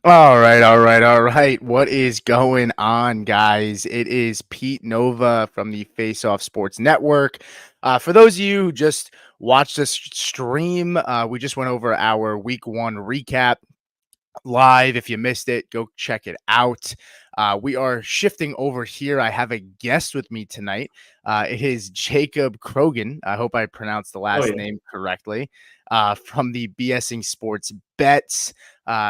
All right. What is going on, guys? It is Pete Nova from the Face Off Sports Network. For those of you who just watched this stream, we just went over our week one recap live. If you missed it, go check it out. We are shifting over here. I have a guest with me tonight. It is Jacob Krogan. I hope I pronounced the Oh last yeah. name correctly. From the B.S.ing Sports Bets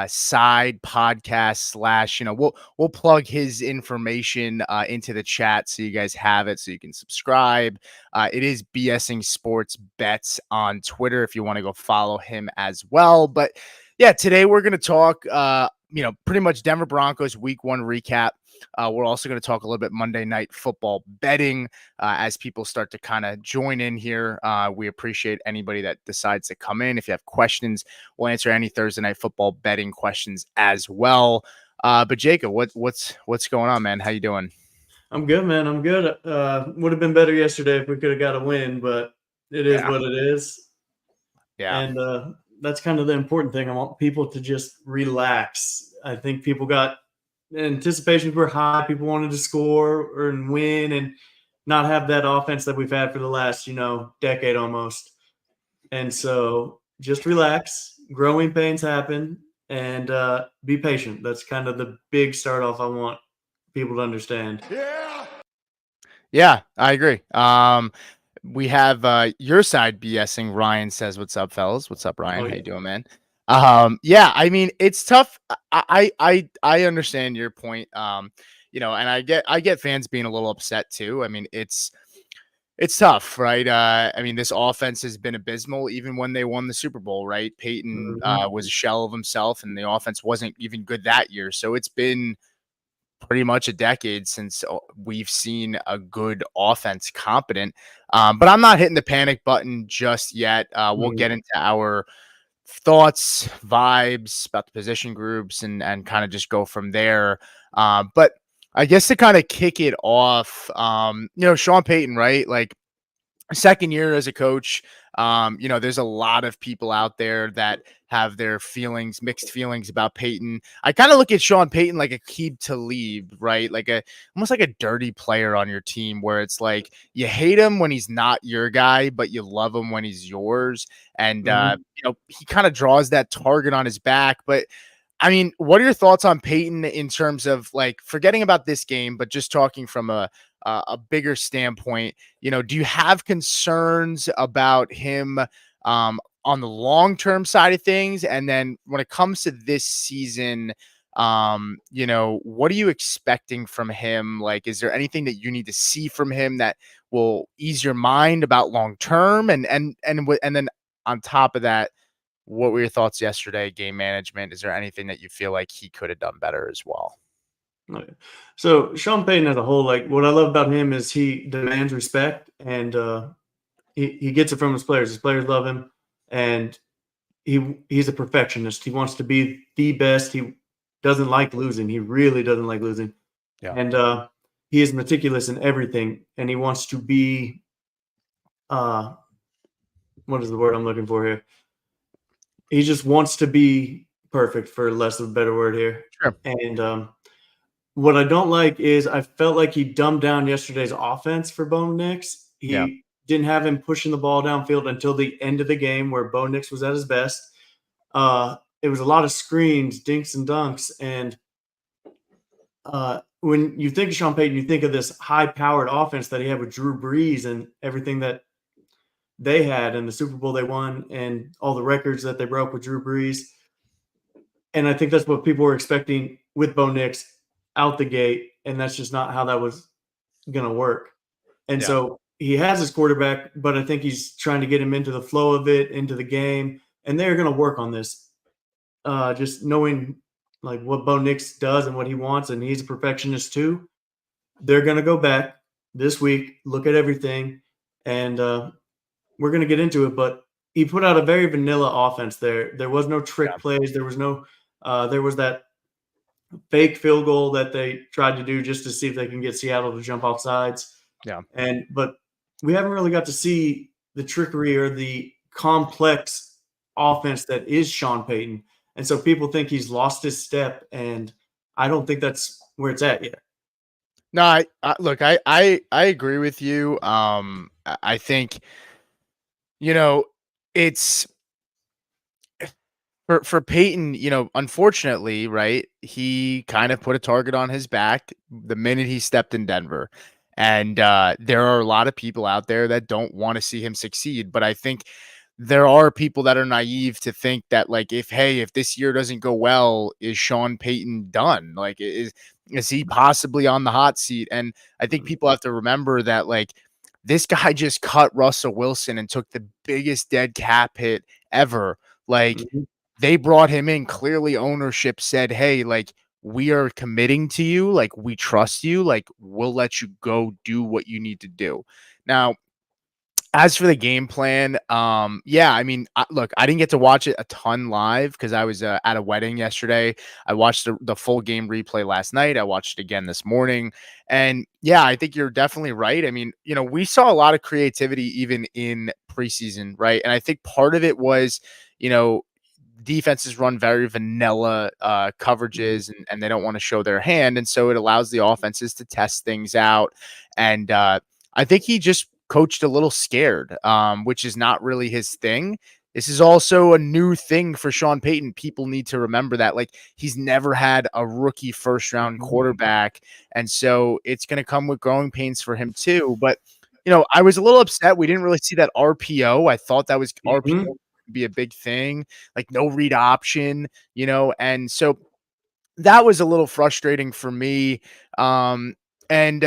side podcast slash, we'll plug his information into the chat so you guys have it so you can subscribe. It is B.S.ing Sports Bets on Twitter if you want to go follow him as well. But yeah, today we're going to talk, pretty much Denver Broncos week one recap. We're also going to talk a little bit Monday night football betting as people start to kind of join in here. We appreciate anybody that decides to come in. If you have questions, we'll answer any Thursday night football betting questions as well. But Jacob, what's going on, man? How you doing? I'm good, man. I'm good. Would have been better yesterday if we could have got a win, but it is Yeah, what it is. yeah, And that's kind of the important thing. I want people to just relax. I think people got anticipations were high. People wanted to score and win and not have that offense that we've had for the last, decade almost. And so just relax. Growing pains happen and be patient. That's kind of the big start off I want people to understand. yeah. I agree. We have your side BSing. Ryan says, "What's up, fellas? What's up, Ryan? Oh How yeah. you doing, man?" Yeah. I mean, it's tough. I understand your point. And I get fans being a little upset too. I mean, it's tough, right? I mean, this offense has been abysmal even when they won the Super Bowl, right? Peyton Mhm. was a shell of himself, and the offense wasn't even good that year. So it's been pretty much a decade since we've seen a good offense competent. But I'm not hitting the panic button just yet. We'll Mhm. get into our thoughts, vibes about the position groups and kind of just go from there. But I guess to kind of kick it off, Sean Payton, right? Like second year as a coach. There's a lot of people out there that have their mixed feelings about Peyton. I kind of look at Sean Payton like a Aqib Talib, right? Almost like a dirty player on your team where it's like you hate him when he's not your guy, but you love him when he's yours. And Mhm. he kind of draws that target on his back. But I mean, what are your thoughts on Peyton in terms of like forgetting about this game, but just talking from a bigger standpoint? Do you have concerns about him on the long term side of things? And then when it comes to this season, what are you expecting from him? Like, is there anything that you need to see from him that will ease your mind about long term? And then on top of that, what were your thoughts yesterday? Game management. Is there anything that you feel like he could have done better as well? Okay. So Sean Payton as a whole, like what I love about him is he demands respect and he gets it from his players. His players love him and he's a perfectionist. He wants to be the best. He doesn't like losing. He really doesn't like losing. Yeah. And he is meticulous in everything and he wants to be uh what is the word I'm looking for here? He just wants to be perfect for less of a better word here. Sure. And what I don't like is I felt like he dumbed down yesterday's offense for Bo Nix. Yeah. He didn't have him pushing the ball downfield until the end of the game where Bo Nix was at his best. It was a lot of screens, dinks and dunks, and when you think of Sean Payton, you think of this high-powered offense that he had with Drew Brees and everything that they had and the Super Bowl they won and all the records that they broke with Drew Brees. And I think that's what people were expecting with Bo Nix out the gate, and that's just not how that was going to work. And Yeah. so he has his quarterback, but I think he's trying to get him into the flow of it, into the game, and they're going to work on this. Just knowing like what Bo Nix does and what he wants, and he's a perfectionist too. They're going to go back this week, look at everything, and we're going to get into it. But he put out a very vanilla offense there. There was no trick plays. There was no. There was that fake field goal that they tried to do just to see if they can get Seattle to jump off sides. Yeah. But we haven't really got to see the trickery or the complex offense that is Sean Payton. And so people think he's lost his step, and I don't think that's where it's at yet. No, I look, I agree with you. I think, you know, it's for Peyton, unfortunately, right? He kind of put a target on his back the minute he stepped in Denver. And there are a lot of people out there that don't want to see him succeed. But I think there are people that are naive to think that, like, if this year doesn't go well, is Sean Payton done? Like, is he possibly on the hot seat? And I think people have to remember that, like, this guy just cut Russell Wilson and took the biggest dead cap hit ever. Like, Mhm, they brought him in. Clearly, ownership said, "Hey, like, we are committing to you. Like, we trust you. Like, we'll let you go do what you need to do." Now, as for the game plan, yeah, I mean, look, I didn't get to watch it a ton live because I was at a wedding yesterday. I watched the full game replay last night. I watched it again this morning, and yeah, I think you're definitely right. I mean, we saw a lot of creativity even in preseason, right? And I think part of it was, you know, defenses run very vanilla mhm, coverages, and they don't want to show their hand. And so it allows the offenses to test things out. And I think he just coached a little scared, which is not really his thing. This is also a new thing for Sean Payton. People need to remember that. Like, he's never had a rookie first round mhm, quarterback. And so it's going to come with growing pains for him, too. But, I was a little upset. We didn't really see that RPO. I thought that was RPO mhm, would be a big thing, like no read option, and so that was a little frustrating for me. Um, and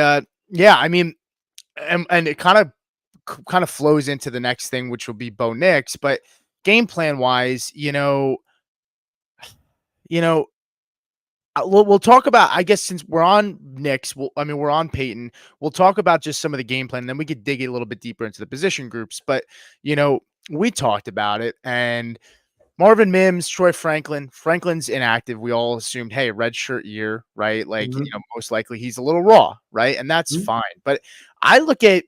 yeah, I mean, and it kind of flows into the next thing, which will be Bo Nix. But game plan wise, you know, we'll talk about. I guess since we're on Nix, we're on Peyton. We'll talk about just some of the game plan, and then we could dig a little bit deeper into the position groups. But we talked about it, and Marvin Mims, Troy Franklin. Franklin's inactive. We all assumed, hey, redshirt year, right? Like, mhm, most likely he's a little raw, right? And that's mhm, fine. But I look at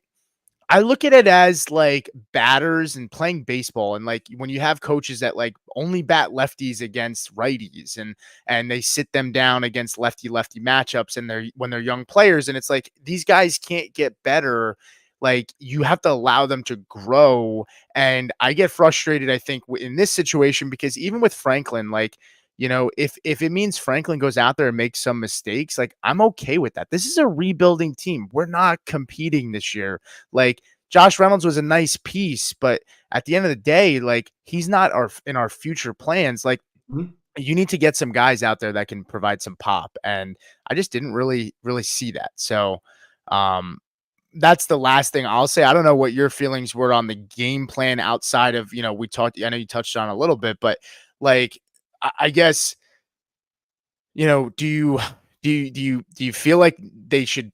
I look at it as like batters and playing baseball, and like when you have coaches that like only bat lefties against righties, and they sit them down against lefty matchups, and they're when they're young players, and it's like these guys can't get better. Like, you have to allow them to grow. And I get frustrated, I think, in this situation, because even with Franklin, like, if it means Franklin goes out there and makes some mistakes, like, I'm okay with that. This is a rebuilding team. We're not competing this year. Like, Josh Reynolds was a nice piece, but at the end of the day, like, he's not in our future plans. Like, mhm. you need to get some guys out there that can provide some pop, and I just didn't really see that. So, um, that's the last thing I'll say. I don't know what your feelings were on the game plan outside of, we talked. I know you touched on a little bit, but like, I guess, do you feel like they should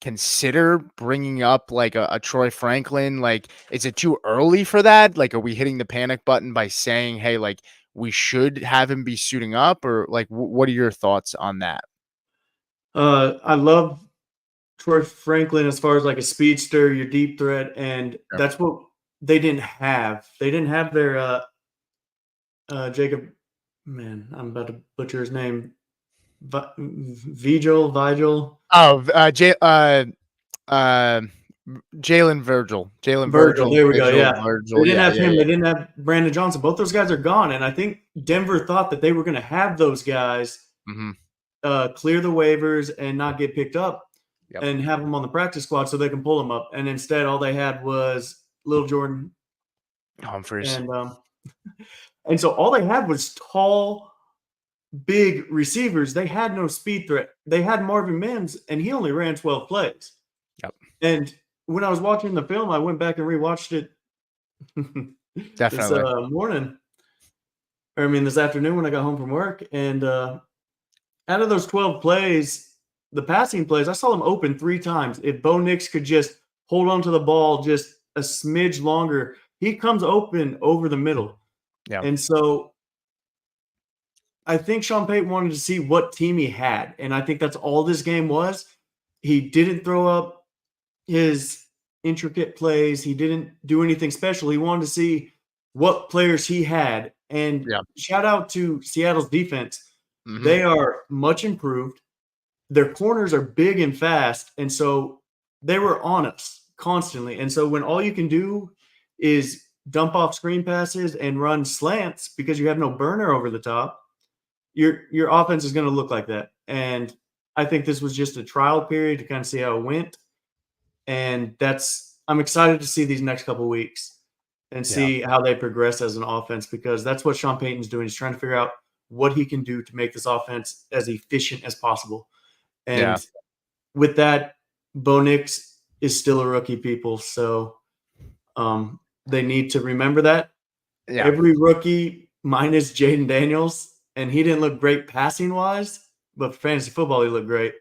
consider bringing up like a Troy Franklin? Like, is it too early for that? Like, are we hitting the panic button by saying, hey, like, we should have him be suiting up, or like, what are your thoughts on that? I love Troy Franklin as far as like a speedster, your deep threat, and Yep. that's what they didn't have. They didn't have their Jacob. Man, I'm about to butcher his name. Vigil, Oh, uh, Jalen Virgil. Virgil, There we go. Vigil Yeah, they Virgil. didn't Yeah, have yeah, him. yeah. They didn't have Brandon Johnson. Both those guys are gone, and I think Denver thought that they were going to have those guys Hmm. clear the waivers and not get picked up, Yep. and have them on the practice squad so they can pull them up. And instead, all they had was Little Jordan, Humphreys. and so all they had was tall, big receivers. They had no speed threat. They had Marvin Mims, and he only ran 12 plays. Yep. And when I was watching the film, I went back and rewatched it this Definitely. morning. Or I mean, this afternoon when I got home from work. And out of those 12 plays, the passing plays, I saw them open 3 times. If Bo Nix could just hold on to the ball just a smidge longer, he comes open over the middle. Yeah. And so I think Sean Payton wanted to see what team he had. And I think that's all this game was. He didn't throw up his intricate plays. He didn't do anything special. He wanted to see what players he had And Yeah. shout out to Seattle's defense. Hmm. They are much improved. Their corners are big and fast, and so they were on us constantly. And so when all you can do is dump off screen passes and run slants because you have no burner over the top, your offense is going to look like that. And I think this was just a trial period to kind of see how it went. And I'm excited to see these next couple of weeks and Yeah. see how they progress as an offense, because that's what Sean Payton's doing. He's trying to figure out what he can do to make this offense as efficient as possible. Yeah. And with that, Bo Nix is still a rookie, people. So they need to remember that. Yeah. Every rookie minus Jaden Daniels, and he didn't look great passing wise, but for fantasy football, he looked great.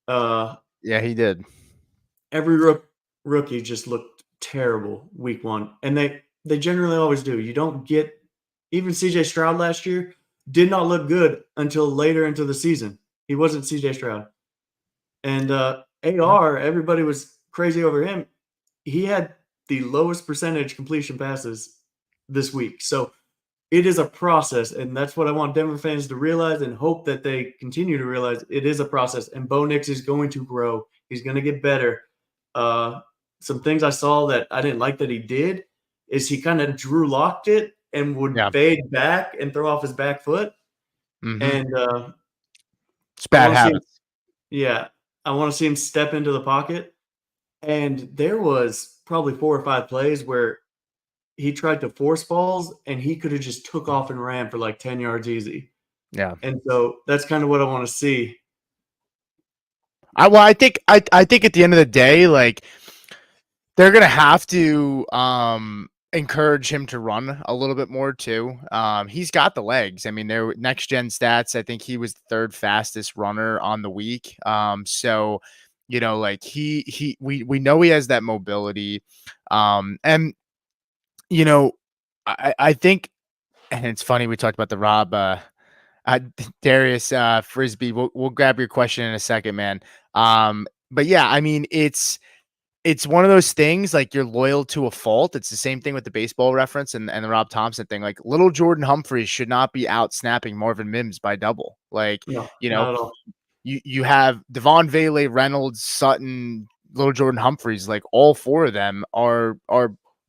Uh, Yeah. He did. every rookie just looked terrible week one, and they generally always do. You don't get even C.J. Stroud last year did not look good until later into the season. He wasn't C.J. Stroud, and Yeah. AR, everybody was crazy over him. He had the lowest percentage completion passes this week, so it is a process, and that's what I want Denver fans to realize and hope that they continue to realize. It is a process, and Bo Nix is going to grow. He's going to get better. Uh, some things I saw that I didn't like that he did is he kind of Drew locked it and would Yeah. fade back and throw off his back foot. Hmm. And It's I bad want to see him, habits. yeah, I want to see him step into the pocket. And there was probably 4 or 5 plays where he tried to force balls and he could have just took off and ran for like 10 yards easy. Yeah. And so that's kind of what I want to see. I think at the end of the day, like they're gonna have to encourage him to run a little bit more too. He's got the legs. I mean, they're next gen stats. I think he was the third fastest runner on the week. So you know, like we know he has that mobility. And you know, I think, and it's funny we talked about the Rob uh, Darius Frisbee. We'll grab your question in a second, man. But yeah, I mean, it's one of those things like you're loyal to a fault. It's the same thing with the baseball reference and the Rob Thompson thing. Like little Jordan Humphreys should not be out snapping Marvin Mims by double. Like, No, you know, not at all. you have Devon Vele, Reynolds, Sutton, little Jordan Humphreys, like all four of them are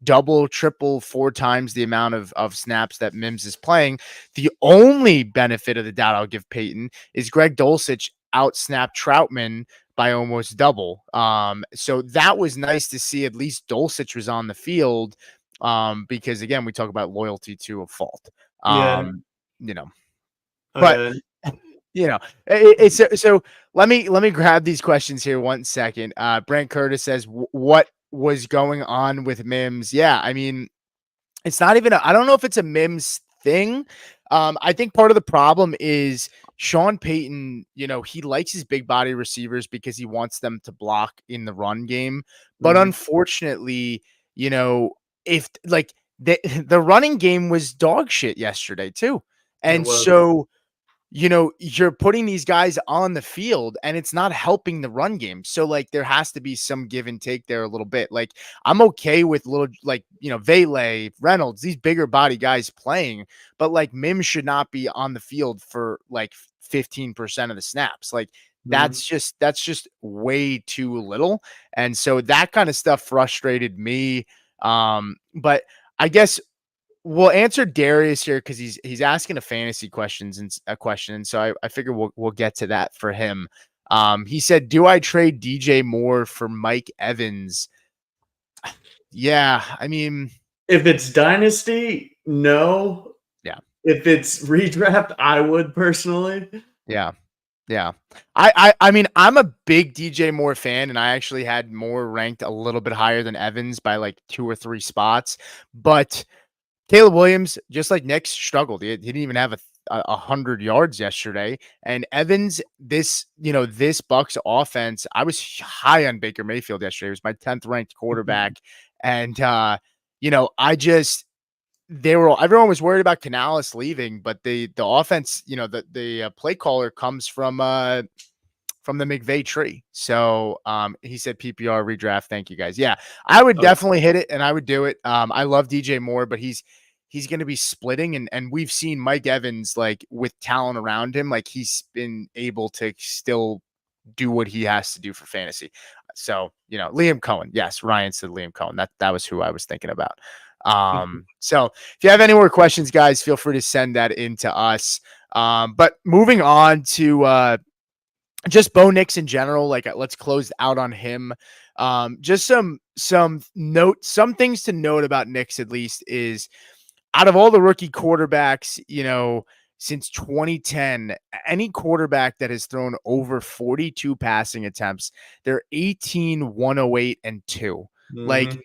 double, triple, 4 times the amount of snaps that Mims is playing. The only benefit of the doubt I'll give Peyton is Greg Dulcich out snapped Troutman by almost double. So that was nice to see. At least Dulcich was on the field. Because again, we talk about loyalty to a fault. Yeah. You know, but Okay. you know, it's so let me grab these questions here 1 second. Brent Curtis says, what was going on with Mims? Yeah, I mean, it's not even I don't know if it's a Mims thing. I think part of the problem is Sean Payton, you know, he likes his big body receivers because he wants them to block in the run game. But Mhm. unfortunately, you know, if like the running game was dog shit yesterday too. It And was. so you know, you're putting these guys on the field and it's not helping the run game. So, like, there has to be some give and take there a little bit. Like, I'm okay with little, like, you know, Vele, Reynolds, these bigger body guys playing, but like, Mims should not be on the field for like 15% of the snaps. Like, Mhm. that's just way too little. And so that kind of stuff frustrated me. But I guess we'll answer Darius here because he's asking a fantasy questions and a question, and so I figure we'll get to that for him. He said, "Do I trade DJ Moore for Mike Evans?" Yeah, I mean, If it's dynasty, no. yeah, If it's redraft, I would personally. yeah, yeah. I mean, I'm a big DJ Moore fan, and I actually had Moore ranked a little bit higher than Evans by like 2 or 3 spots, but Caleb Williams, just like Nick, struggled. He didn't even have a 100 yards yesterday. And Evans, this Bucks offense, I was high on Baker Mayfield yesterday. He was my 10th ranked quarterback, and I just everyone was worried about Canales leaving, but the offense, the play caller comes from the McVay tree. So he said PPR redraft. Thank you guys. Yeah, I would Okay. definitely hit it and I would do it. I love DJ Moore, but he's going to be splitting. And we've seen Mike Evans, like with talent around him, like he's been able to still do what he has to do for fantasy. So, Liam Cohen. Yes, Ryan said Liam Cohen. That was who I was thinking about. So if you have any more questions, guys, feel free to send that in to us. But moving on to just Bo Nix in general, like let's close out on him. Just some things to note about Nix, at least, is out of all the rookie quarterbacks, since 2010, any quarterback that has thrown over 42 passing attempts, they're 18, 108, and 2. Like,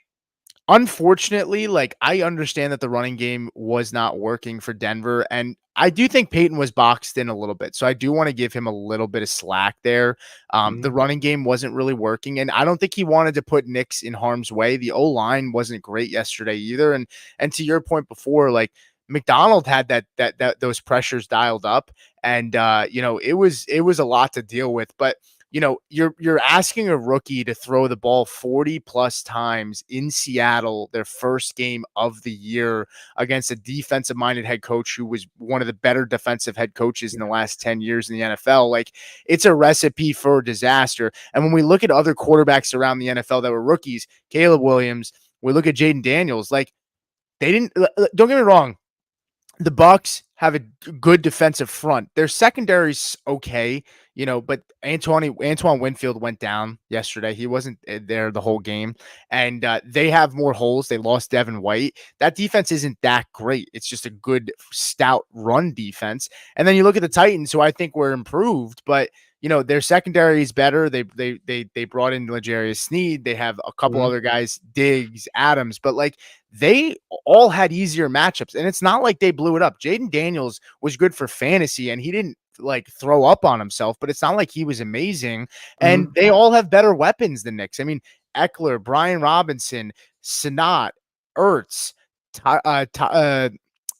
unfortunately, like I understand that the running game was not working for Denver, and I do think Peyton was boxed in a little bit. So I do want to give him a little bit of slack there. The running game wasn't really working, and I don't think he wanted to put Nix in harm's way. The O-line wasn't great yesterday either. And to your point before, like McDonald had that those pressures dialed up, and it was a lot to deal with. But you're asking a rookie to throw the ball 40 plus times in Seattle, their first game of the year, against a defensive minded head coach who was one of the better defensive head coaches in the last 10 years in the NFL. Like, it's a recipe for disaster. And when we look at other quarterbacks around the NFL that were rookies, Caleb Williams, we look at Jaden Daniels, like don't get me wrong, the Bucs have a good defensive front. Their secondary's okay, but Antoine Winfield went down yesterday. He wasn't there the whole game, and they have more holes. They lost Devin White. That defense isn't that great. It's just a good, stout run defense. And then you look at the Titans, who I think were improved, but their secondary is better. They brought in L'Jarius Sneed. They have a couple other guys, Diggs, Adams, but like they all had easier matchups, and it's not like they blew it up. Jaden Daniels was good for fantasy, and he didn't like throw up on himself, but it's not like he was amazing. And they all have better weapons than Knicks. I mean, Eckler, Brian Robinson, Sinat, Ertz, Terry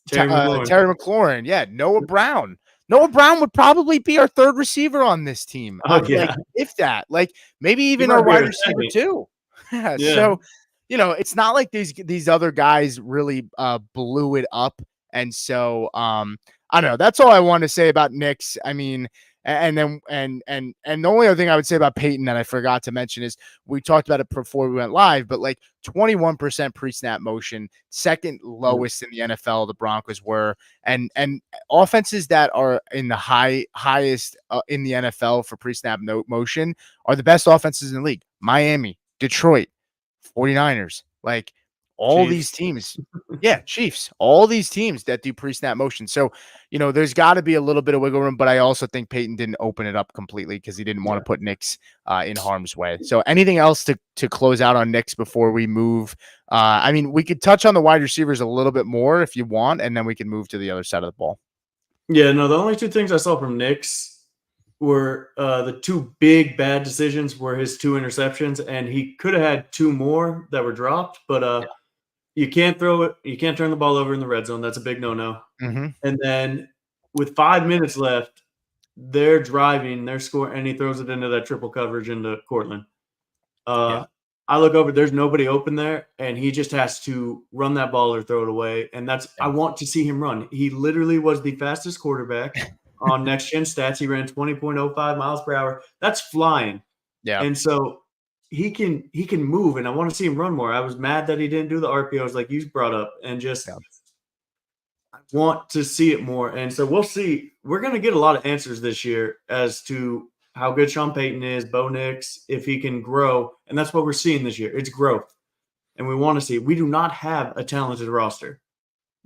McLaurin. Yeah, Noah Brown. Noah Brown would probably be our third receiver on this team. Like, if that, like maybe even our wide receiver too. Yeah. So, it's not like these other guys really blew it up. And so I don't know. That's all I want to say about Knicks. I mean, and the only other thing I would say about Peyton that I forgot to mention is we talked about it before we went live, but like 21% pre-snap motion, second lowest in the NFL, the Broncos were, and offenses that are in the highest in the NFL for pre-snap motion are the best offenses in the league. Miami, Detroit, 49ers, like all Chiefs. These teams. Yeah, Chiefs, all these teams that do pre-snap motion. So, there's got to be a little bit of wiggle room, but I also think Peyton didn't open it up completely because he didn't want to put Knicks in harm's way. So anything else to close out on Knicks before we move? I mean, we could touch on the wide receivers a little bit more if you want, and then we can move to the other side of the ball. Yeah, no, the only two things I saw from Knicks were the two big bad decisions were his two interceptions, and he could have had two more that were dropped, but you can't throw it. You can't turn the ball over in the red zone. That's a big no-no. And then with 5 minutes left, they're driving, they're scoring, and he throws it into that triple coverage into Cortland. I look over, there's nobody open there, and he just has to run that ball or throw it away. And I want to see him run. He literally was the fastest quarterback on Next Gen Stats. He ran 20.05 miles per hour. That's flying. Yeah. And so he can move, and I want to see him run more. I was mad that he didn't do the RPOs like you brought up, and just I want to see it more. And so we'll see. We're going to get a lot of answers this year as to how good Sean Payton is, Bo Nix, if he can grow. And that's what we're seeing this year. It's growth. And we want to see. We do not have a talented roster.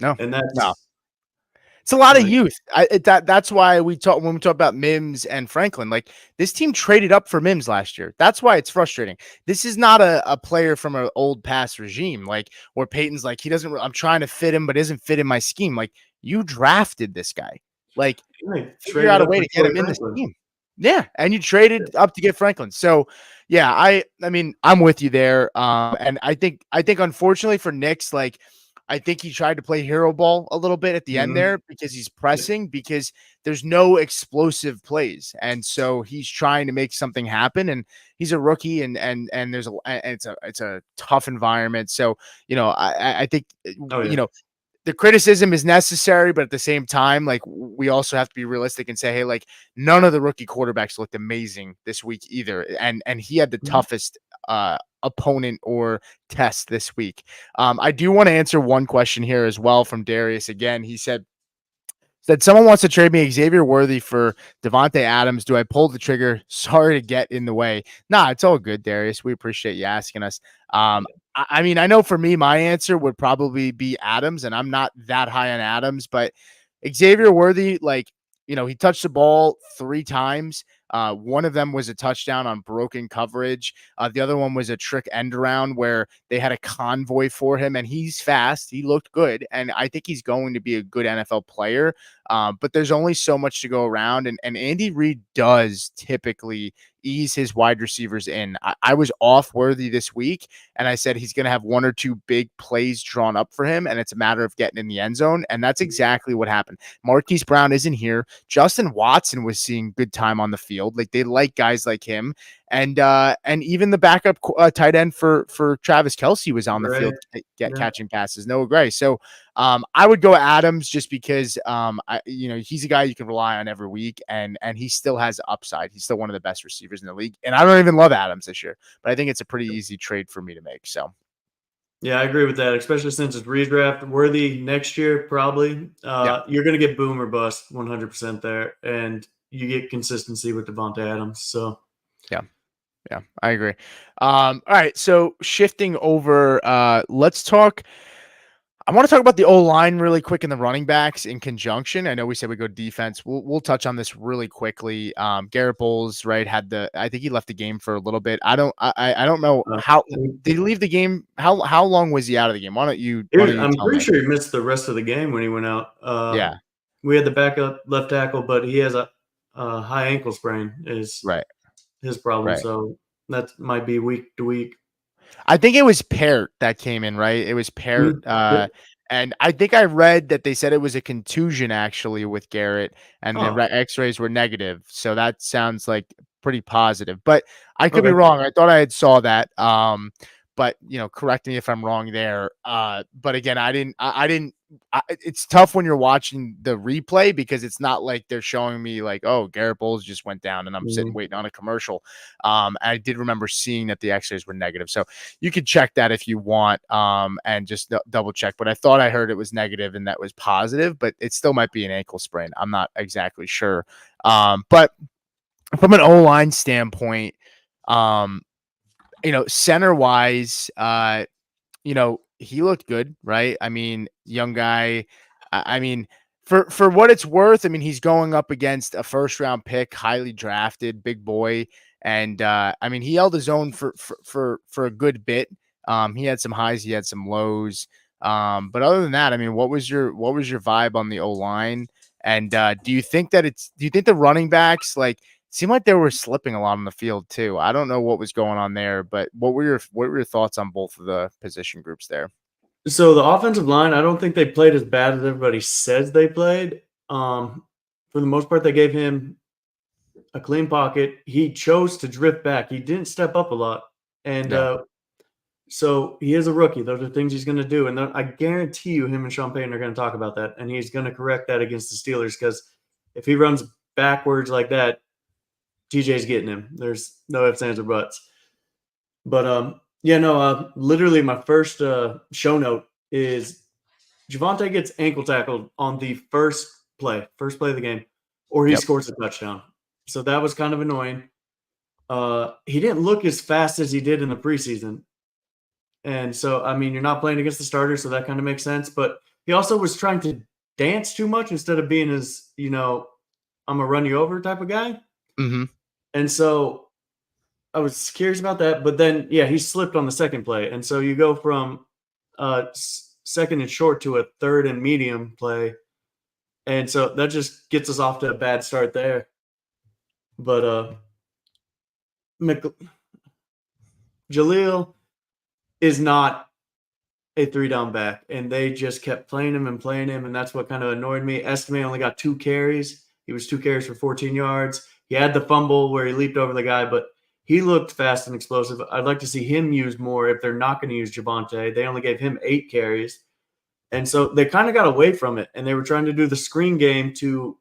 No. And that's It's a lot of youth. That's why when we talk about Mims and Franklin, like this team traded up for Mims last year. That's why it's frustrating. This is not a player from an old past regime, like where Peyton's like, I'm trying to fit him, but isn't fit in my scheme. Like, you drafted this guy, like figure out a way to get him in this team. Yeah. And you traded up to get Franklin. So yeah, I mean, I'm with you there. And I think unfortunately for Knicks, like, I think he tried to play hero ball a little bit at the end there because he's pressing, because there's no explosive plays. And so he's trying to make something happen, and he's a rookie, and it's a tough environment. So, I think, the criticism is necessary, but at the same time, like we also have to be realistic and say, hey, like none of the rookie quarterbacks looked amazing this week either, and he had the Mhm. toughest opponent or test this week. I do want to answer one question here as well from Darius. Again, he said someone wants to trade me Xavier Worthy for Devontae Adams. Do I pull the trigger? Sorry to get in the way. Nah, it's all good, Darius. We appreciate you asking us. I mean, I know for me, my answer would probably be Adams, and I'm not that high on Adams, but Xavier Worthy, like, he touched the ball 3 times. One of them was a touchdown on broken coverage. The other one was a trick end around where they had a convoy for him, and he's fast. He looked good, and I think he's going to be a good NFL player. But there's only so much to go around, and Andy Reid does typically ease his wide receivers in. I was off Worthy this week, and I said he's going to have 1 or 2 big plays drawn up for him, and it's a matter of getting in the end zone, and that's exactly what happened. Marquise Brown isn't here. Justin Watson was seeing good time on the field. Like, they like guys like him, and even the backup tight end for Travis Kelce was on the Right. field Yeah. catching passes. Noah Gray. So I would go Adams just because he's a guy you can rely on every week, and he still has upside. He's still one of the best receivers in the league, and I don't even love Adams this year, but I think it's a pretty easy trade for me to make. So Yeah, I agree with that, especially since it's redraft worthy next year, probably. yeah, You're going to get boom or bust 100% there, and you get consistency with Devontae Adams. So, yeah. Yeah, I agree. All right, so shifting over, let's talk. I want to talk about the O-line really quick and the running backs in conjunction. I know we said we go defense. We'll touch on this really quickly. Garrett Bowles, right, I think he left the game for a little bit. I don't know uh, how did he leave the game? How long was he out of the game? Why don't you I'm tell pretty me? sure he missed the rest of the game when he went out. Yeah, We had the backup left tackle, but he has a high ankle sprain is right, his problem. right. So that might be week to week. I think it was Peart that came in, right? It was Peart, Yep. and I think I read that they said it was a contusion actually with Garrett, and the Oh, X-rays were negative. So that sounds like pretty positive, but I could be okay. wrong. I thought I had saw that. But correct me if I'm wrong there. But again, I didn't. It's tough when you're watching the replay because it's not like they're showing me like, oh, Garrett Bowles just went down, and I'm sitting Mhm. waiting on a commercial. I did remember seeing that the X-rays were negative, so you could check that if you want, and just double check. But I thought I heard it was negative and that was positive, but it still might be an ankle sprain. I'm not exactly sure. But from an O-line standpoint, um, center wise, he looked good, right? I mean, young guy. I mean, for what it's worth, I mean, he's going up against a first round pick, highly drafted, big boy, and I mean, he held his own for a good bit. He had some highs, he had some lows. But other than that, I mean, what was your vibe on the O line? And do you think the running backs like seemed like they were slipping a lot on the field too? I don't know what was going on there, but what were your thoughts on both of the position groups there? So the offensive line, I don't think they played as bad as everybody says they played. For the most part, they gave him a clean pocket. He chose to drift back. He didn't step up a lot, and Yeah. so he is a rookie. Those are things he's going to do, and I guarantee you, him and Sean Payton are going to talk about that, and he's going to correct that against the Steelers because if he runs backwards like that, TJ's getting him. There's no ifs, ands, or buts. But yeah, no. Literally, my first show note is Javonte gets ankle tackled on the first play of the game, or he Yep. scores a touchdown. So that was kind of annoying. He didn't look as fast as he did in the preseason. And so, I mean, you're not playing against the starters, so that kind of makes sense. But he also was trying to dance too much instead of being as, I'm a run you over type of guy. Mhm. And so I was curious about that. But then, yeah, he slipped on the second play. And so you go from second and short to a third and medium play. And so that just gets us off to a bad start there. But Mc- Jaleel is not a 3 down back, and they just kept playing him, and that's what kind of annoyed me. Estime only got 2 carries. He was 2 carries for 14 yards. He had the fumble where he leaped over the guy, but he looked fast and explosive. I'd like to see him used more if they're not going to use Javonte. They only gave him 8 carries. And so they kind of got away from it, and they were trying to do the screen game to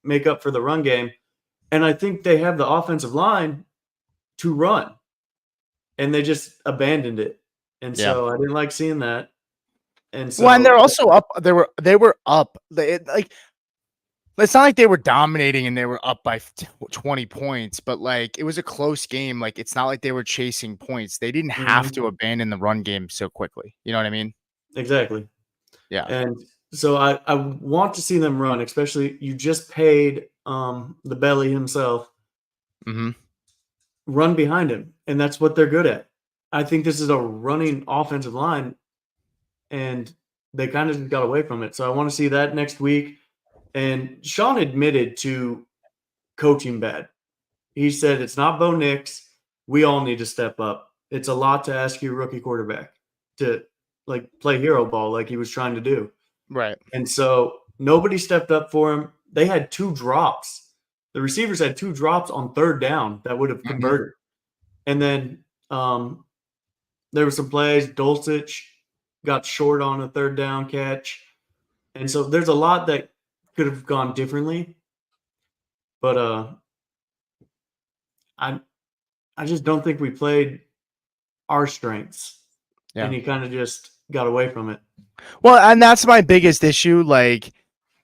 make up for the run game. And I think they have the offensive line to run, and they just abandoned it. And Yeah. so I didn't like seeing that. And Well, and so they're also up. They were up. Like it's not like they were dominating and they were up by 20 points, but like it was a close game. Like it's not like they were chasing points. They didn't have mhm, to abandon the run game so quickly. You know what I mean? exactly. Yeah. And so I want to see them run, especially you just paid the belly himself, Hmm. run behind him, and that's what they're good at. I think this is a running offensive line, and they kind of just got away from it. So I want to see that next week. And Sean admitted to coaching bad. He said it's not Bo Nix. We all need to step up. It's a lot to ask your rookie quarterback to like play hero ball like he was trying to do. Right. And so nobody stepped up for him. They had 2 drops. The receivers had 2 drops on 3rd down that would have Hmm. converted. And then there were some plays. Dulcich got short on a 3rd down catch. And so there's a lot that could have gone differently. But I I just don't think we played our strengths. Yeah. And he kind of just got away from it. Well, and that's my biggest issue. Like,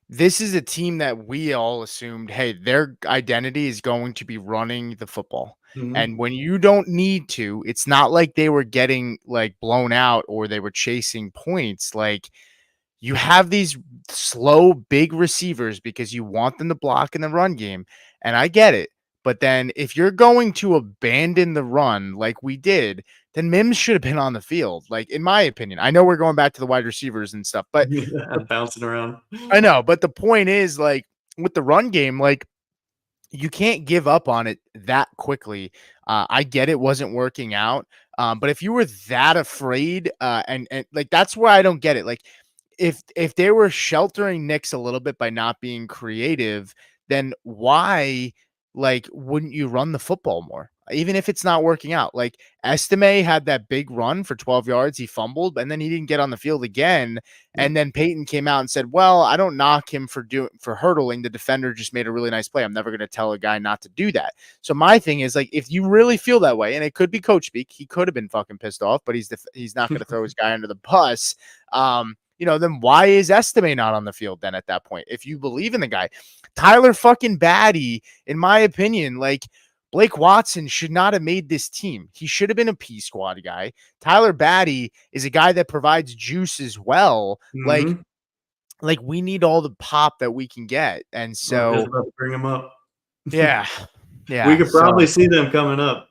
this is a team that we all assumed, hey, their identity is going to be running the football. Mhm. And when you don't need to, it's not like they were getting like blown out or they were chasing points. Like, you have these slow, big receivers because you want them to block in the run game. And I get it. But then if you're going to abandon the run like we did, then Mims should have been on the field. Like, in my opinion, I know we're going back to the wide receivers and stuff, but Yeah, bouncing around. I know. But the point is, like, with the run game, like, you can't give up on it that quickly. I get it wasn't working out. But if you were that afraid, and like that's where I don't get it. Like if they were sheltering Knicks a little bit by not being creative, then why like wouldn't you run the football more? Even if it's not working out. Like Estime had that big run for 12 yards, he fumbled, and then he didn't get on the field again. Yep. And then Peyton came out and said, "Well, I don't knock him for hurdling. The defender just made a really nice play. I'm never going to tell a guy not to do that." So my thing is like, if you really feel that way, and it could be coach speak, he could have been fucking pissed off, but he's not going to throw his guy under the bus. Then why is Estime not on the field then at that point? If you believe in the guy, Tyler fucking Batty, in my opinion, like Blake Watson should not have made this team. He should have been a P squad guy. Tyler Batty is a guy that provides juice as well. Mhm. Like we need all the pop that we can get. And I was just so, about to bring him up. yeah. We Yeah. could So probably see them coming up.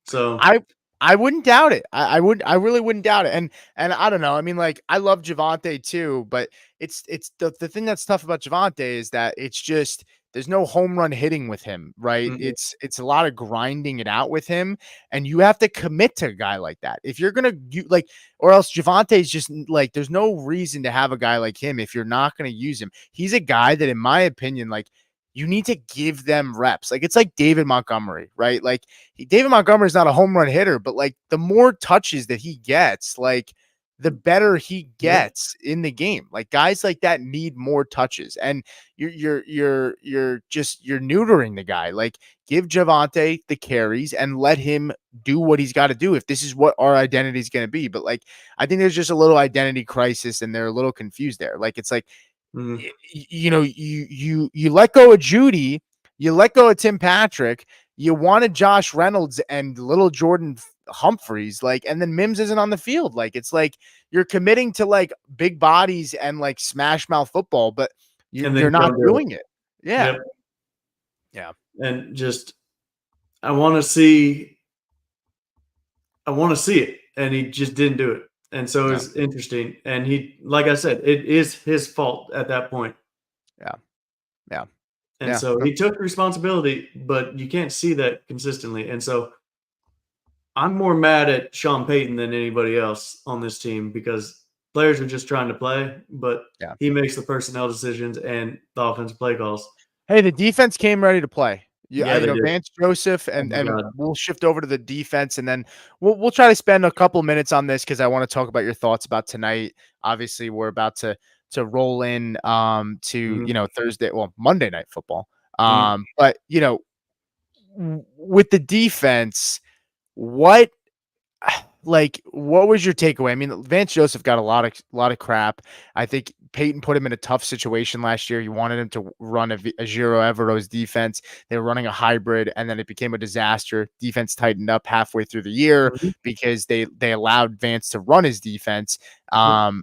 So, I I wouldn't doubt it. I really wouldn't doubt it. And I don't know. I mean, like I love Javante too, but it's the thing that's tough about Javante is that it's just there's no home run hitting with him, right? mhm, It's a lot of grinding it out with him, and you have to commit to a guy like that. If you're gonna like, or else Javante's just like there's no reason to have a guy like him if you're not gonna use him. He's a guy that, in my opinion, like you need to give them reps. Like it's like David Montgomery, right? Like David Montgomery is not a home run hitter, but like the more touches that he gets, like the better he yep, gets in the game. Like guys like that need more touches, and you're neutering the guy. Like give Javante the carries and let him do what he's got to do if this is what our identity is going to be. But like I think there's just a little identity crisis, and they're a little confused there. Like it's like mhm, you let go of Judy, you let go of Tim Patrick, you wanted Josh Reynolds and little Jordan Humphreys, like, and then Mims isn't on the field. Like, it's like you're committing to like big bodies and like smash mouth football, but and then you're you not don't do doing it. it. Yeah. Yep, Yeah. and just I wanna see it, and he just didn't do it, and so Yeah. it's interesting, and he like I said, it is his fault at that point, Yeah. Yeah. and Yeah. so he took responsibility, but you can't see that consistently, and so I'm more mad at Sean Payton than anybody else on this team because players are just trying to play, but Yeah. he makes the personnel decisions and the offensive play calls. Hey, the defense came ready to play. Yeah, Yeah, they did. Vance Joseph, Oh my and god. we'll shift over to the defense, and then we'll try to spend a couple minutes on this because I want to talk about your thoughts about tonight. Obviously, we're about to roll in to Mhm, Thursday, well, Monday night football. mhm. But with the defense, what what was your takeaway? I mean, Vance Joseph got a lot of crap. I think Peyton put him in a tough situation last year. He wanted him to run a Giro Evero's defense. They were running a hybrid, and then it became a disaster. Defense tightened up halfway through the year Mhm. because they allowed Vance to run his defense. Yep.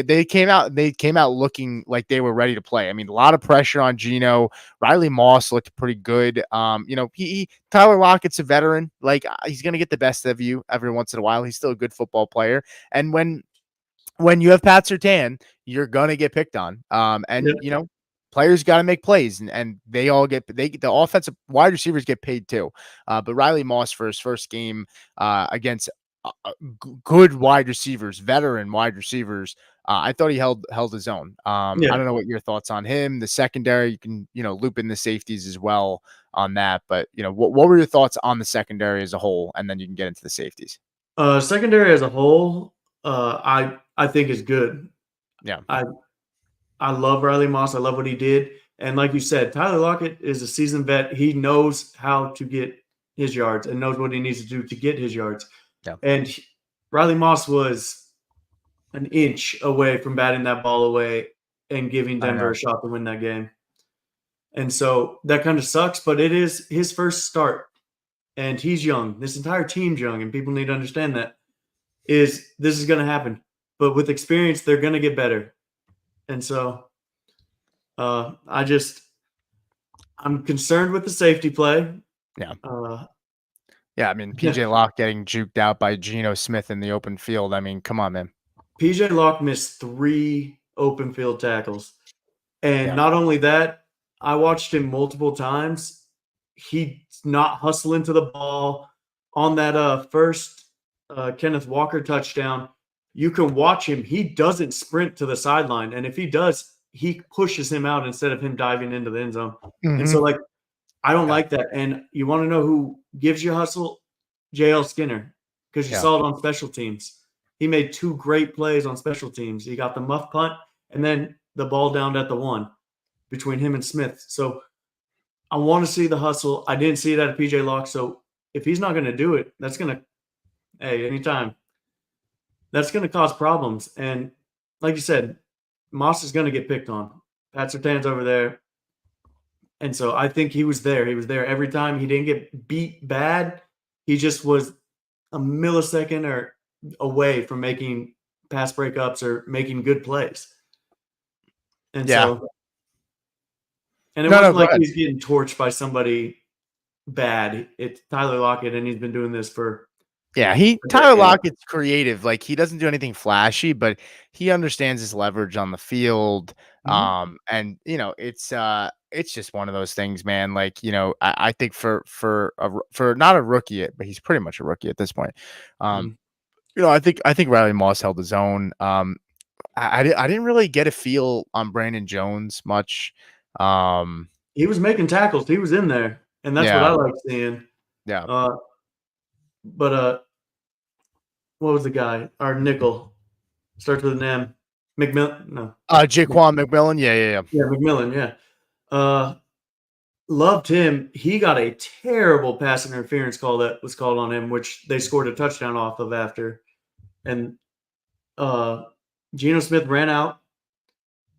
They came out looking like they were ready to play. I mean, a lot of pressure on Gino. Riley Moss looked pretty good. Tyler Lockett's a veteran. Like he's gonna get the best of you every once in a while. He's still a good football player. And when you have Pat Surtain, you're gonna get picked on. And Yep. players got to make plays, and they all get the offensive wide receivers get paid too. But Riley Moss for his first game against good wide receivers, veteran wide receivers. I thought he held his own. I Yeah. don't know what your thoughts on him. The secondary, you can loop in the safeties as well on that. But what were your thoughts on the secondary as a whole, and then you can get into the safeties. Secondary as a whole, I think is good. Yeah, I I love Riley Moss. I love what he did. And like you said, Tyler Lockett is a seasoned vet. He knows how to get his yards and knows what he needs to do to get his yards. yeah, And Riley Moss was an inch away from batting that ball away and giving I Denver know. a shot to win that game. And so that kind of sucks, but it is his first start. And he's young. This entire team's young, and people need to understand that this is going to happen. But with experience, they're going to get better. And so I just I'm concerned with the safety play. Yeah. Uh, Yeah, I mean, PJ Locke getting juked out by Geno Smith in the open field. I mean, come on, man. PJ Locke missed 3 open field tackles. And Yeah. not only that, I watched him multiple times. He's not hustling to the ball on that first Kenneth Walker touchdown. You can watch him. He doesn't sprint to the sideline. And if he does, he pushes him out instead of him diving into the end zone. And so, Mhm. like, I don't Yeah. like that. And you want to know who gives you hustle? JL Skinner, because you Yeah. saw it on special teams. He made 2 great plays on special teams. He got the muff punt and then the ball down at the 1 between him and Smith. So I want to see the hustle. I didn't see it out of PJ Locke. So if he's not going to do it, that's going to, hey, anytime, that's going to cause problems. And like you said, Moss is going to get picked on. Pat Surtain's over there. And so I think he was there. He was there every time. He didn't get beat bad. He just was a millisecond or away from making pass breakups or making good plays. And Yeah. so, and it No, no, wasn't go like ahead. he's getting torched by somebody bad. It's Tyler Lockett, and he's been doing this for Yeah, a Tyler decade. Lockett's creative. Like he doesn't do anything flashy, but he understands his leverage on the field. Mhm. And it's just one of those things, man. Like, I think for not a rookie yet, but he's pretty much a rookie at this point. Um, Mhm. I think Riley Moss held his own. I didn't really get a feel on Brandon Jones much. Um, He was making tackles. He was in there, and that's what yeah, I like seeing. yeah. Uh, but what was the guy? Our nickel starts with an M. McMillan. No, Jaquan McMillan. Yeah, yeah, yeah. yeah, McMillan. Yeah. Uh, Loved him. He got a terrible pass interference call that was called on him, which they scored a touchdown off of after. And uh, Geno Smith ran out.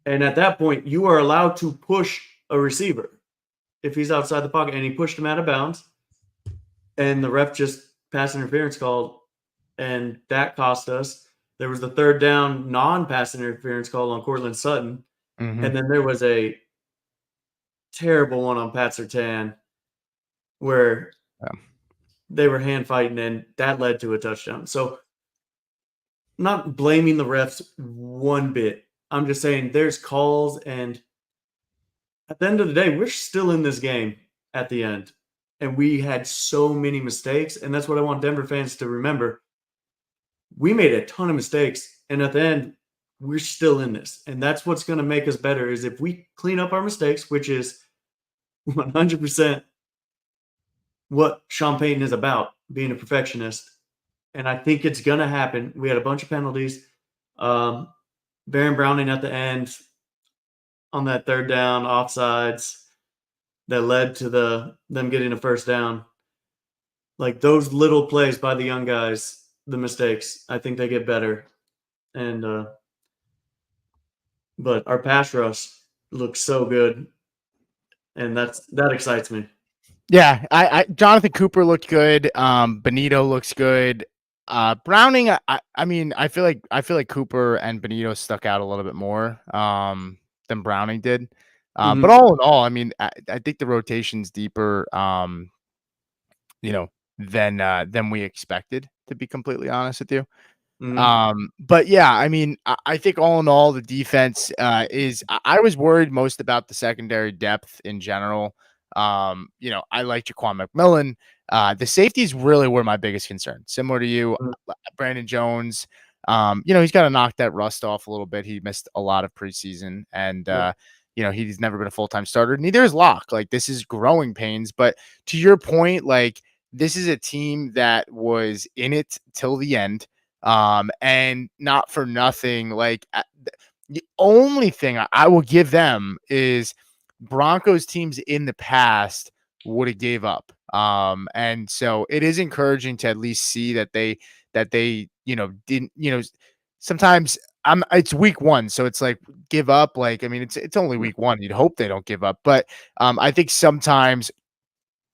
And at that point, you are allowed to push a receiver if he's outside the pocket. And he pushed him out of bounds. And the ref just pass interference called. And that cost us. There was the third down non pass interference call on Cortland Sutton. Hmm. And then there was a terrible one on Pat Surtain where Yeah. they were hand fighting, and that led to a touchdown. So, not blaming the refs one bit. I'm just saying there's calls, and at the end of the day, we're still in this game at the end. And we had so many mistakes, and that's what I want Denver fans to remember. We made a ton of mistakes, and at the end, we're still in this. And that's what's going to make us better is if we clean up our mistakes, which is 100% what Sean Payton is about, being a perfectionist. And I think it's going to happen. We had a bunch of penalties. Um, Baron Browning at the end on that third down, offsides that led to them getting a first down. Like those little plays by the young guys, the mistakes, I think they get better. And but our pass rush looks so good, and that excites me. Yeah, I Jonathan Cooper looked good. Benito looks good. Browning, I mean, I feel like Cooper and Benito stuck out a little bit more than Browning did. But Mm-hmm. all in all, I mean, I think the rotation's deeper, you know, than we expected, to be completely honest with you. Mm-hmm. But yeah, I mean, I think all in all, the defense is. I was worried most about the secondary depth in general. I like Jaquan McMillan. The safeties really were my biggest concern. Similar to you, Brandon Jones. He's got to knock that rust off a little bit. He missed a lot of preseason, and Yep. he's never been a full time starter. Neither is Locke. Like this is growing pains. But to your point, like this is a team that was in it till the end. And not for nothing, like the only thing I will give them is Broncos teams in the past would have gave up. And so it is encouraging to at least see that they didn't, sometimes it's week one, so it's like give up. Like, I mean, it's only week one. You'd hope they don't give up. But I think sometimes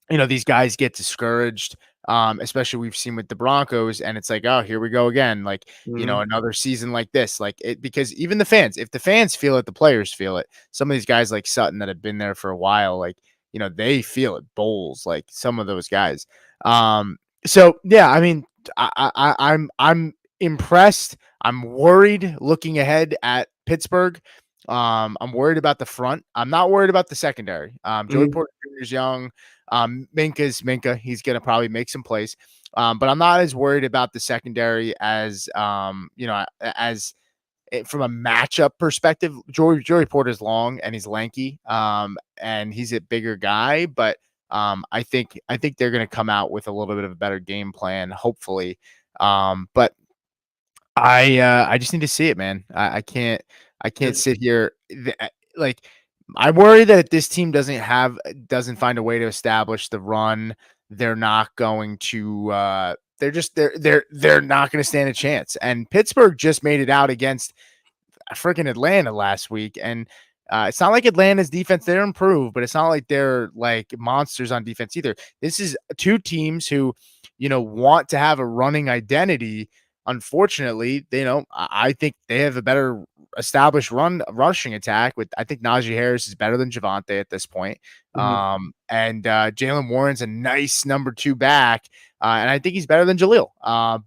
these guys get discouraged, especially we've seen with the Broncos, and it's like, oh, here we go again. Like, Mm-hmm. another season like this. Like it because even the fans, if the fans feel it, the players feel it. Some of these guys like Sutton that have been there for a while, like, they feel it. Bowles, like some of those guys. So yeah, I mean, I'm impressed. I'm worried looking ahead at Pittsburgh. I'm worried about the front. I'm not worried about the secondary. Joey Mm-hmm. Porter Jr. is young. Minka's Minka. He's going to probably make some plays. But I'm not as worried about the secondary as, from a matchup perspective. Joey Porter's long and he's lanky. And he's a bigger guy, but I think they're going to come out with a little bit of a better game plan, hopefully. But I just need to see it, man. I can't Yep. sit here like I worry that if this team doesn't find a way to establish the run, they're not going to they're not going to stand a chance. And Pittsburgh just made it out against freaking Atlanta last week, and it's not like Atlanta's defense, they're improved, but it's not like they're like monsters on defense either. This is two teams who, want to have a running identity. Unfortunately, I think they have a better established rushing attack. With I think Najee Harris is better than Javante at this point. Mm-hmm. And Jalen Warren's a nice number two back, and I think he's better than Jaleel.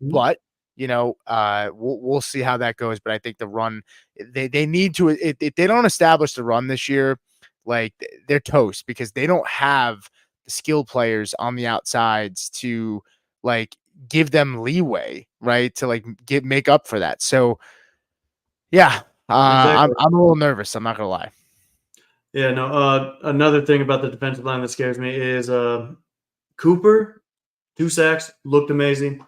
But we'll see how that goes. But I think the run, they need to, if they don't establish the run this year, like they're toast because they don't have the skill players on the outsides to like give them leeway, right? To like make up for that. So yeah, I'm Exactly. I'm a little nervous. I'm not gonna lie. Yeah. No. Another thing about the defensive line that scares me is Cooper. 2 sacks, looked amazing.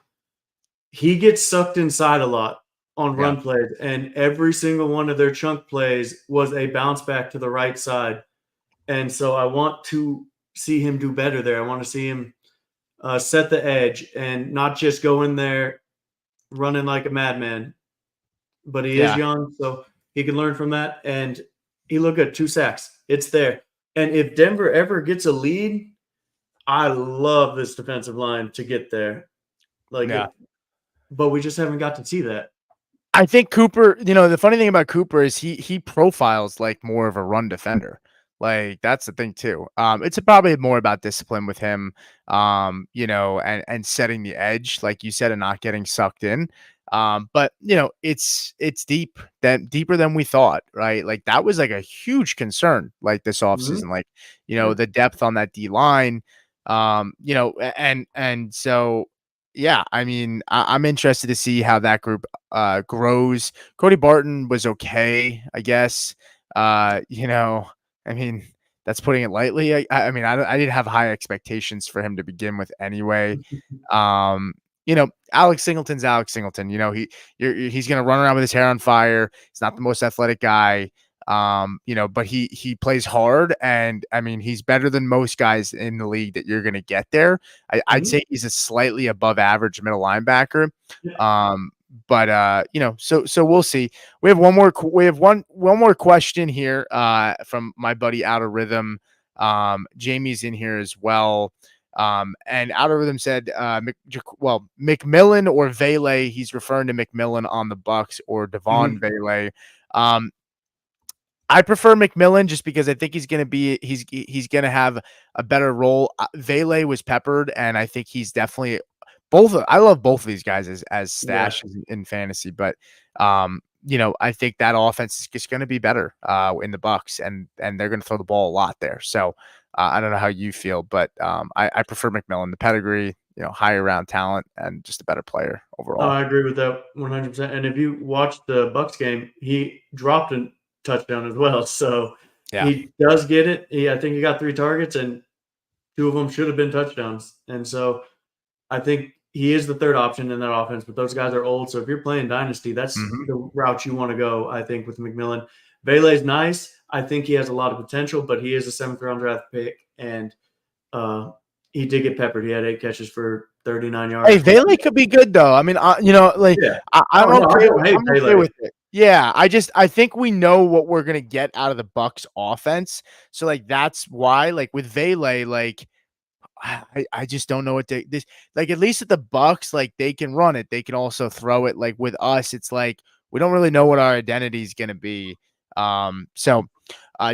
He gets sucked inside a lot on Yeah, run plays, and every single one of their chunk plays was a bounce back to the right side. And so I want to see him do better there. I want to see him set the edge and not just go in there running like a madman. But he is yeah, young, so he can learn from that. And he looked good. 2 sacks. It's there. And if Denver ever gets a lead, I love this defensive line to get there. Like yeah. it, but we just haven't got to see that. I think Cooper, the funny thing about Cooper is he profiles like more of a run defender. Like that's the thing too. It's probably more about discipline with him, and setting the edge, like you said, and not getting sucked in. But it's deeper than we thought, right? Like that was like a huge concern, like this Mhm. offseason, like Yeah. the depth on that D line, and so yeah, I mean, I'm interested to see how that group grows. Cody Barton was okay, I guess. I mean, That's putting it lightly. I mean, I didn't have high expectations for him to begin with anyway. Um, Alex Singleton's Alex Singleton. He's gonna run around with his hair on fire. He's not the most athletic guy. But he plays hard, and I mean, he's better than most guys in the league that you're gonna get there. I'd say he's a slightly above average middle linebacker. So we'll see. We have one more question here from my buddy Out of Rhythm. Jamie's in here as well. And Out of Rhythm said, McMillan or Vele. He's referring to McMillan on the Bucks or Devon Vele. I prefer McMillan just because I think he's going to have a better role. Vele was peppered, and I think he's definitely I love both of these guys as stashes in fantasy, but I think that offense is just going to be better in the Bucks, and they're going to throw the ball a lot there. So I don't know how you feel, but I prefer McMillan, the pedigree, higher round talent, and just a better player overall. I agree with that 100%. And if you watch the Bucks game, he dropped a touchdown as well, so he does get it. I think he got 3 targets, and 2 of them should have been touchdowns. And so I think he is the third option in that offense, but those guys are old. So if you're playing Dynasty, that's the route you want to go, I think, with McMillan. Vele's nice. I think he has a lot of potential, but he is a 7th-round draft pick, and he did get peppered. He had 8 catches for 39 yards. Hey, Vele could be good, though. I mean, I'm okay with it. Yeah, I think we know what we're gonna get out of the Bucks offense. So that's why with Vele, I just don't know what at least at the Bucks, they can run it. They can also throw it. With us, it's we don't really know what our identity is going to be.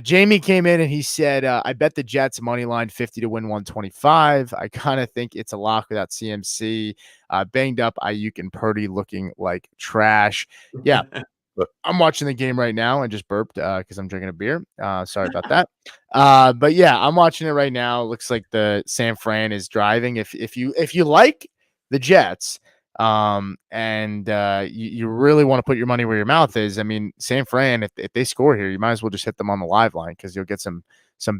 Jamie came in and he said, I bet the Jets money line 50 to win 125. I kind of think it's a lock without CMC. Banged up Ayuk and Purdy looking like trash. Yeah. I'm watching the game right now and just burped because I'm drinking a beer. Sorry about that. But yeah, I'm watching it right now. It looks like the San Fran is driving. If you like the Jets, and you really want to put your money where your mouth is, I mean, San Fran, if they score here, you might as well just hit them on the live line because you'll get some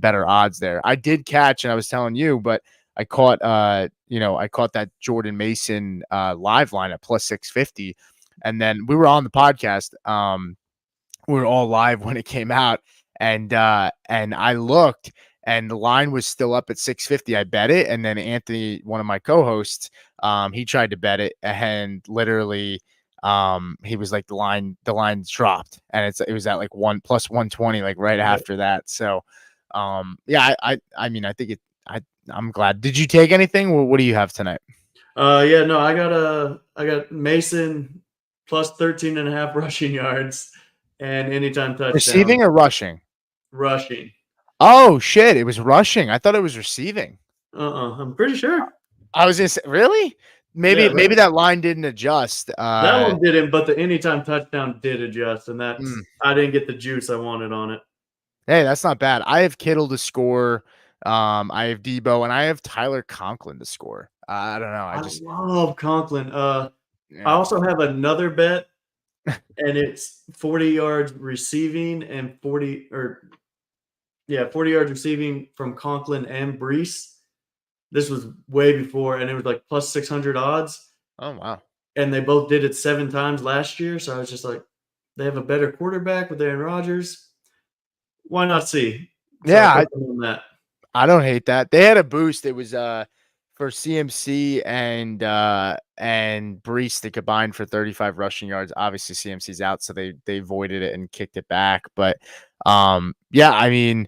better odds there. I did catch, and I was telling you, but I caught that Jordan Mason live line at plus 650. And then we were on the podcast. We were all live when it came out, and I looked, and the line was still up at 650. I bet it, and then Anthony, one of my co-hosts, he tried to bet it, and literally, he was like, the line's dropped, and it was at one plus 120, right after that. So, I mean, I think I'm glad. Did you take anything? What do you have tonight? No, I got Mason plus 13.5 rushing yards and anytime touchdown. Receiving or rushing? Rushing. Oh shit! It was rushing. I thought it was receiving. I'm pretty sure. I was gonna say, really? Maybe that line didn't adjust. That one didn't, but the anytime touchdown did adjust, and that's I didn't get the juice I wanted on it. Hey, that's not bad. I have Kittle to score. I have Debo, and I have Tyler Conklin to score. I don't know. I love Conklin. I also have another bet, and it's 40 yards receiving and 40 yards receiving from Conklin and B.S.ing. This was way before, and it was plus 600 odds. Oh, wow. And they both did it 7 times last year, so I was just like, they have a better quarterback with Aaron Rodgers. Why not see? So yeah, I don't hate that. They had a boost. It was for CMC and B.S.ing they combined for 35 rushing yards. Obviously CMC's out, so they voided it and kicked it back. But yeah, I mean,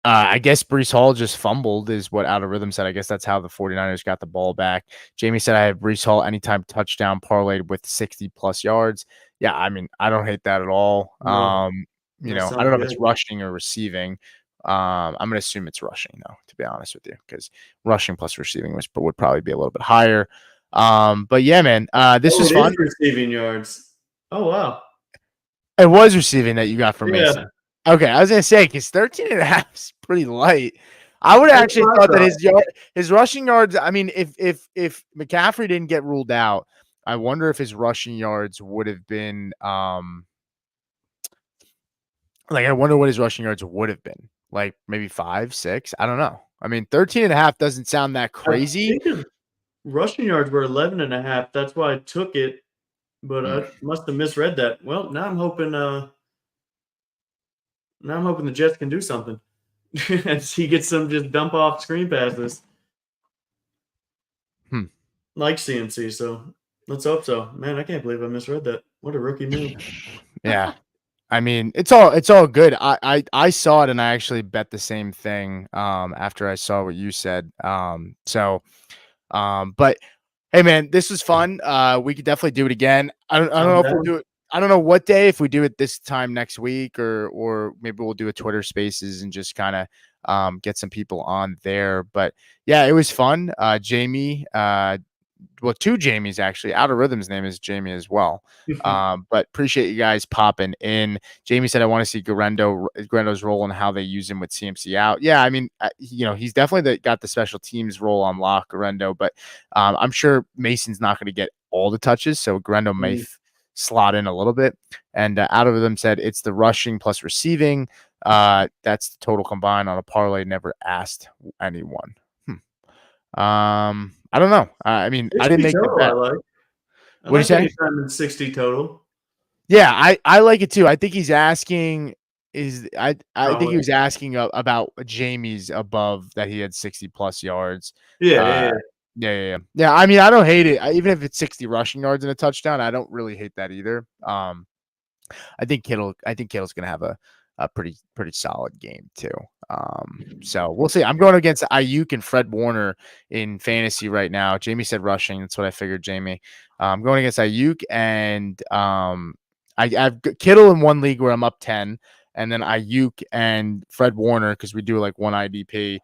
I guess Breece Hall just fumbled is what Out of Rhythm said. I guess that's how the 49ers got the ball back. Jamie said I have Breece Hall anytime touchdown parlayed with 60 plus yards. Yeah, I mean, I don't hate that at all. No, I don't know if it's rushing or receiving. I'm going to assume it's rushing, though, to be honest with you, because rushing plus receiving would probably be a little bit higher. But yeah, man, this was fun. Receiving yards. Oh, wow. It was receiving that you got from Mason. Okay, I was going to say, because 13.5 is pretty light. I would have actually thought that his rushing yards, I mean, if McCaffrey didn't get ruled out, I wonder if his rushing yards would have been I wonder what his rushing yards would have been. like maybe 5, 6. I don't know. I mean, 13.5 doesn't sound that I crazy. think his rushing yards were 11.5. That's why I took it, but Mm. I must have misread that. Well, now I'm hoping the Jets can do something and he gets some just dump off screen passes Hmm. like CMC. So let's hope so. Man, I can't believe I misread that. What a rookie move. Yeah. I mean, it's all good. I saw it and I actually bet the same thing after I saw what you said. But hey man, this was fun. We could definitely do it again. I don't I'm know if we'll down. do it. I don't know what day, if we do it this time next week or maybe we'll do a Twitter Spaces and just kind of get some people on there. But yeah, it was fun. Jamie, well, two Jamies actually. Out of Rhythm's name is Jamie as well. But appreciate you guys popping in. Jamie said, "I want to see Guarendo's role and how they use him with CMC out." Yeah, I mean, he's definitely got the special teams role on lock, Guarendo, but I'm sure Mason's not going to get all the touches, so Guarendo may Mm. slot in a little bit. And Out of Rhythm said it's the rushing plus receiving. That's the total combined on a parlay. Never asked anyone. I don't know. I mean, I didn't 60 make the total, I bet. like. I What do you like say? anytime in 60 total. Yeah, I like it too. I think he's asking I think he Oh, was asking about Jamie's above that he had 60 plus yards. yeah, yeah, Uh, yeah. yeah. I mean, I don't hate it. Even if it's 60 rushing yards and a touchdown, I don't really hate that either. I think Kittle's gonna have a pretty solid game too. So we'll see. I'm going against Ayuk and Fred Warner in fantasy right now. Jamie said rushing. That's what I figured, Jamie. I'm going against Ayuk and I've got Kittle in one league where I'm up 10, and then Ayuk and Fred Warner because we do like one IDP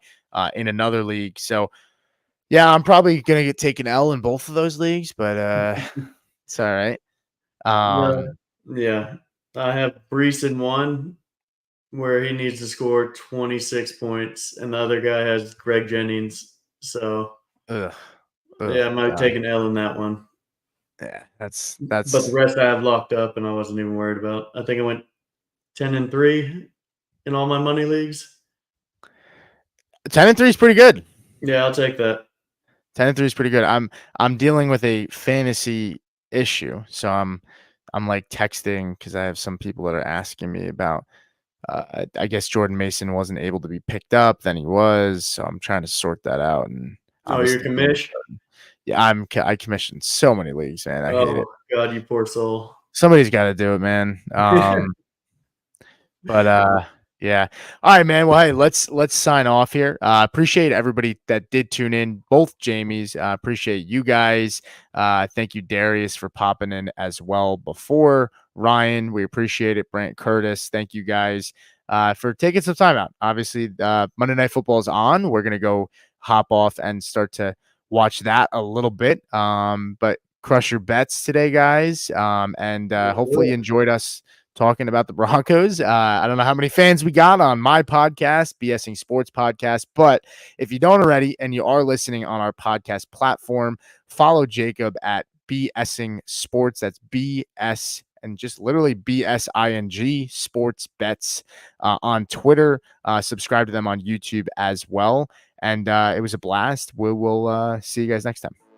in another league. So yeah, I'm probably gonna get taken L in both of those leagues, but it's all right. The Um, yeah. I have Brees in one where he needs to score 26 points, and the other guy has Greg Jennings. So ugh, ugh, yeah, I might have God. taken L in that one. Yeah, But the that's rest I have locked up and I wasn't even worried about. I think I went 10-3 in all my money leagues. 10-3 is pretty good. Yeah, I'll take that. 10-3 is pretty good. I'm dealing with a fantasy issue, so I'm like texting because I have some people that are asking me about. I guess Jordan Mason wasn't able to be picked up, then he was, so I'm trying to sort that out. And Oh, you're obviously, commish? yeah, I commissioned so many leagues, man. I hate it. Oh, God, you poor soul. Somebody's got to do it, man. But yeah. All right, man. Well, hey, let's sign off here. Appreciate everybody that did tune in, both Jamies. Appreciate you guys. Thank you, Darius, for popping in as well before. Ryan, we appreciate it. Brant Curtis, thank you guys for taking some time out. Obviously, Monday Night Football is on. We're gonna go hop off and start to watch that a little bit. But crush your bets today, guys. And hopefully you enjoyed us talking about the Broncos. I don't know how many fans we got on my podcast, B.S.ing Sports Podcast, but if you don't already and you are listening on our podcast platform, follow Jacob at B.S.ing Sports. That's B.S. and just literally B.S.ing Sports Bets on Twitter. Subscribe to them on YouTube as well. And it was a blast. We will see you guys next time.